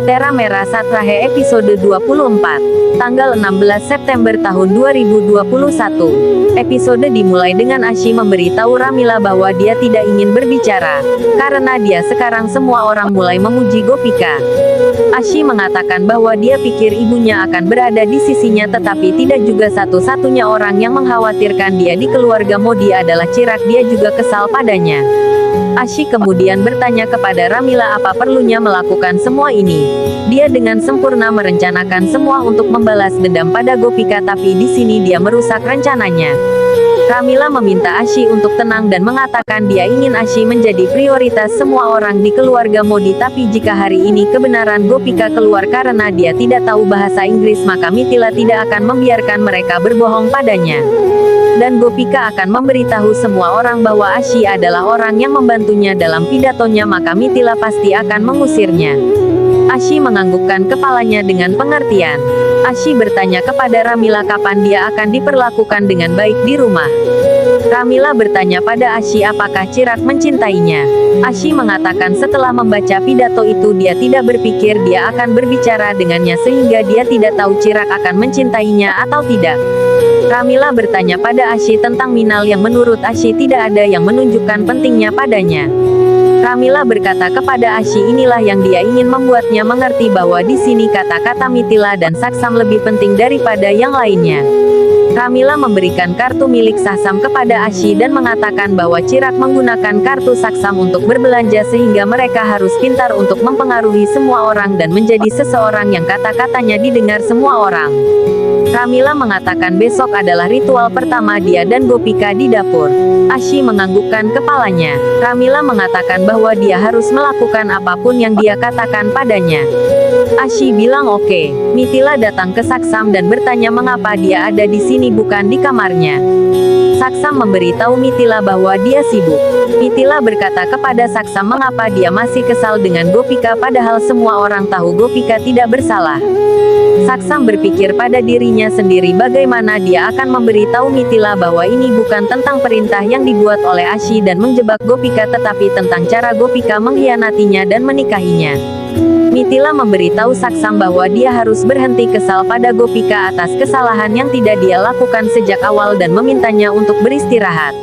Tera Merah Satrahe episode 24. Tanggal 16 September tahun 2021. Episode dimulai dengan Ashi memberitahu Ramila bahwa dia tidak ingin berbicara, karena dia sekarang semua orang mulai memuji Gopika. Ashi mengatakan bahwa dia pikir ibunya akan berada di sisinya, tetapi tidak juga satu-satunya orang yang mengkhawatirkan dia di keluarga Modi adalah Chirak. Dia juga kesal padanya. Ashi kemudian bertanya kepada Ramila apa perlunya melakukan semua ini. Dia dengan sempurna merencanakan semua untuk membalas dendam pada Gopika, tapi di sini dia merusak rencananya. Ramila meminta Ashi untuk tenang dan mengatakan dia ingin Ashi menjadi prioritas semua orang di keluarga Modi, tapi jika hari ini kebenaran Gopika keluar karena dia tidak tahu bahasa Inggris, maka Mithila tidak akan membiarkan mereka berbohong padanya. Dan Gopika akan memberitahu semua orang bahwa Ashi adalah orang yang membantunya dalam pidatonya, maka Mithila pasti akan mengusirnya. Ashi menganggukkan kepalanya dengan pengertian. Ashi bertanya kepada Ramila kapan dia akan diperlakukan dengan baik di rumah. Ramila bertanya pada Ashi apakah Chirak mencintainya. Ashi mengatakan setelah membaca pidato itu dia tidak berpikir dia akan berbicara dengannya, sehingga dia tidak tahu Chirak akan mencintainya atau tidak. Ramila bertanya pada Ashi tentang Minal yang menurut Ashi tidak ada yang menunjukkan pentingnya padanya. Ramila berkata kepada Ashi inilah yang dia ingin membuatnya mengerti bahwa di sini kata-kata Mithila dan Saksam lebih penting daripada yang lainnya. Ramila memberikan kartu milik Saksam kepada Ashi dan mengatakan bahwa Chirak menggunakan kartu Saksam untuk berbelanja, sehingga mereka harus pintar untuk mempengaruhi semua orang dan menjadi seseorang yang kata-katanya didengar semua orang. Ramila mengatakan besok adalah ritual pertama dia dan Gopika di dapur. Ashi menganggukkan kepalanya. Ramila mengatakan bahwa dia harus melakukan apapun yang dia katakan padanya. Ashi bilang oke. Mithila datang ke Saksam dan bertanya mengapa dia ada di sini bukan di kamarnya. Saksam memberitahu Mithila bahwa dia sibuk. Mithila berkata kepada Saksam mengapa dia masih kesal dengan Gopika padahal semua orang tahu Gopika tidak bersalah. Saksam berpikir pada dirinya sendiri bagaimana dia akan memberitahu Mithila bahwa ini bukan tentang perintah yang dibuat oleh Ashi dan menjebak Gopika, tetapi tentang cara Gopika mengkhianatinya dan menikahinya. Mithila memberitahu Saksam bahwa dia harus berhenti kesal pada Gopika atas kesalahan yang tidak dia lakukan sejak awal dan memintanya untuk beristirahat.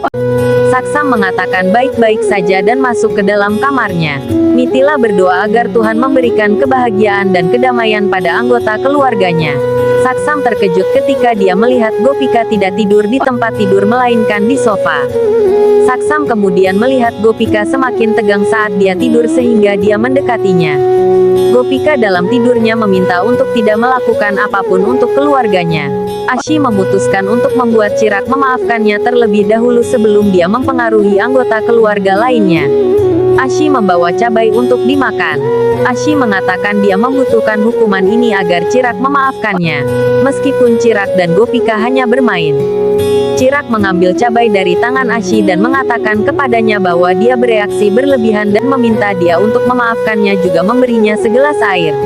Saksam mengatakan baik-baik saja dan masuk ke dalam kamarnya. Mithila berdoa agar Tuhan memberikan kebahagiaan dan kedamaian pada anggota keluarganya. Saksam terkejut ketika dia melihat Gopika tidak tidur di tempat tidur melainkan di sofa. Saksam kemudian melihat Gopika semakin tegang saat dia tidur sehingga dia mendekatinya. Gopika dalam tidurnya meminta untuk tidak melakukan apapun untuk keluarganya. Ashi memutuskan untuk membuat Chirak memaafkannya terlebih dahulu sebelum dia mempengaruhi anggota keluarga lainnya. Ashi membawa cabai untuk dimakan. Ashi mengatakan dia membutuhkan hukuman ini agar Chirak memaafkannya. Meskipun Chirak dan Gopika hanya bermain. Chirak mengambil cabai dari tangan Ashi dan mengatakan kepadanya bahwa dia bereaksi berlebihan dan meminta dia untuk memaafkannya juga memberinya segelas air.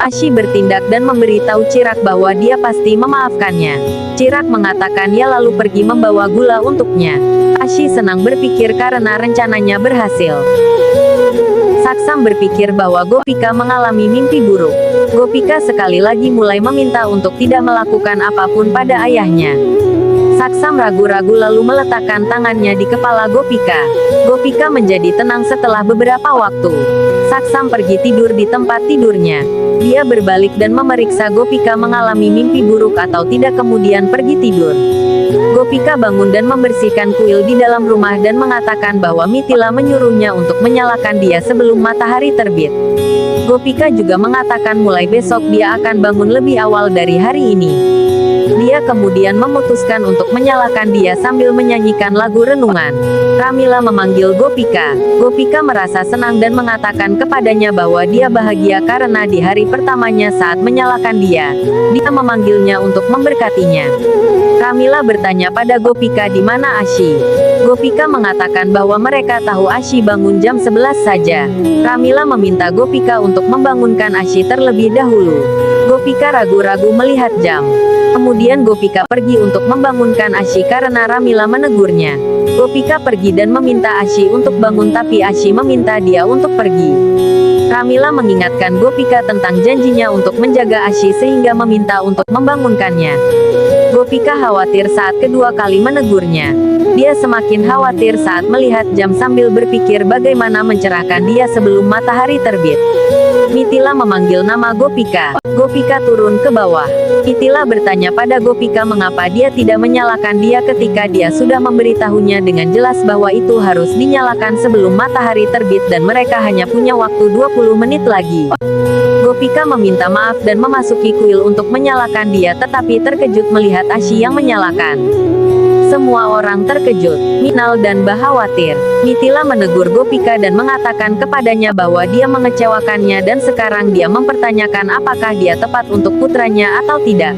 Ashi bertindak dan memberitahu Chirak bahwa dia pasti memaafkannya. Chirak mengatakan ia lalu pergi membawa gula untuknya. Ashi senang berpikir karena rencananya berhasil. Saksam berpikir bahwa Gopika mengalami mimpi buruk. Gopika sekali lagi mulai meminta untuk tidak melakukan apapun pada ayahnya. Saksam ragu-ragu lalu meletakkan tangannya di kepala Gopika. Gopika menjadi tenang setelah beberapa waktu. Saksam pergi tidur di tempat tidurnya. Dia berbalik dan memeriksa Gopika mengalami mimpi buruk atau tidak kemudian pergi tidur. Gopika bangun dan membersihkan kuil di dalam rumah dan mengatakan bahwa Mithila menyuruhnya untuk menyalakan dia sebelum matahari terbit. Gopika juga mengatakan mulai besok dia akan bangun lebih awal dari hari ini. Dia kemudian memutuskan untuk menyalakan dia sambil menyanyikan lagu renungan. Ramila memanggil Gopika. Gopika merasa senang dan mengatakan kepadanya bahwa dia bahagia karena di hari pertamanya saat menyalakan dia memanggilnya untuk memberkatinya. Ramila bertanya pada Gopika di mana Ashi. Gopika mengatakan bahwa mereka tahu Ashi bangun jam 11 saja. Ramila meminta Gopika untuk membangunkan Ashi terlebih dahulu. Gopika ragu-ragu melihat jam. Kemudian Gopika pergi untuk membangunkan Ashi karena Ramila menegurnya. Gopika pergi dan meminta Ashi untuk bangun, tapi Ashi meminta dia untuk pergi. Ramila mengingatkan Gopika tentang janjinya untuk menjaga Ashi sehingga meminta untuk membangunkannya. Gopika khawatir saat kedua kali menegurnya. Dia semakin khawatir saat melihat jam sambil berpikir bagaimana mencerahkan dia sebelum matahari terbit. Mitila memanggil nama Gopika. Gopika turun ke bawah. Mitila bertanya pada Gopika mengapa dia tidak menyalakan dia ketika dia sudah memberitahunya dengan jelas bahwa itu harus dinyalakan sebelum matahari terbit dan mereka hanya punya waktu 20 menit lagi. Gopika meminta maaf dan memasuki kuil untuk menyalakan dia, tetapi terkejut melihat Ashi yang menyalakan. Semua orang terkejut, Minal dan Bah khawatir. Mitila menegur Gopika dan mengatakan kepadanya bahwa dia mengecewakannya dan sekarang dia mempertanyakan apakah dia tepat untuk putranya atau tidak.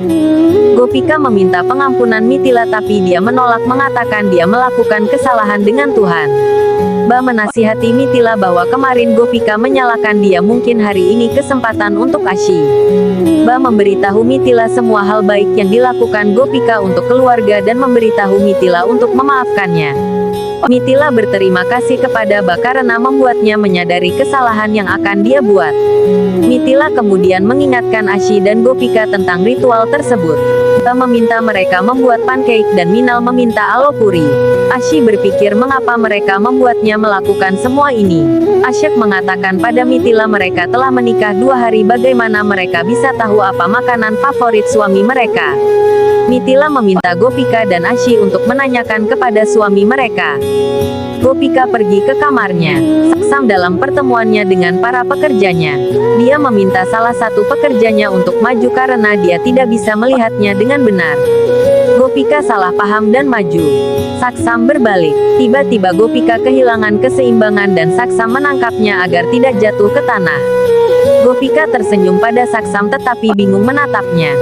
Gopika meminta pengampunan Mitila tapi dia menolak, mengatakan dia melakukan kesalahan dengan Tuhan. Bah menasihati Mitila bahwa kemarin Gopika menyalahkan dia, mungkin hari ini kesempatan untuk Ashi. Bah memberitahu Mitila semua hal baik yang dilakukan Gopika untuk keluarga dan memberitahu Mitila untuk memaafkannya. Mitila berterima kasih kepada Bah karena membuatnya menyadari kesalahan yang akan dia buat. Mitila kemudian mengingatkan Ashi dan Gopika tentang ritual tersebut. Bah meminta mereka membuat pancake dan Minal meminta alopuri. Ashi berpikir mengapa mereka membuatnya melakukan semua ini. Asyik mengatakan pada Mitila mereka telah menikah 2 hari, bagaimana mereka bisa tahu apa makanan favorit suami mereka. Mitila meminta Gopika dan Ashi untuk menanyakan kepada suami mereka. Gopika pergi ke kamarnya. Saksam dalam pertemuannya dengan para pekerjanya. Dia meminta salah satu pekerjanya untuk maju karena dia tidak bisa melihatnya dengan benar. Gopika salah paham dan maju. Saksam berbalik. Tiba-tiba Gopika kehilangan keseimbangan dan Saksam menangkapnya agar tidak jatuh ke tanah. Gopika tersenyum pada Saksam tetapi bingung menatapnya.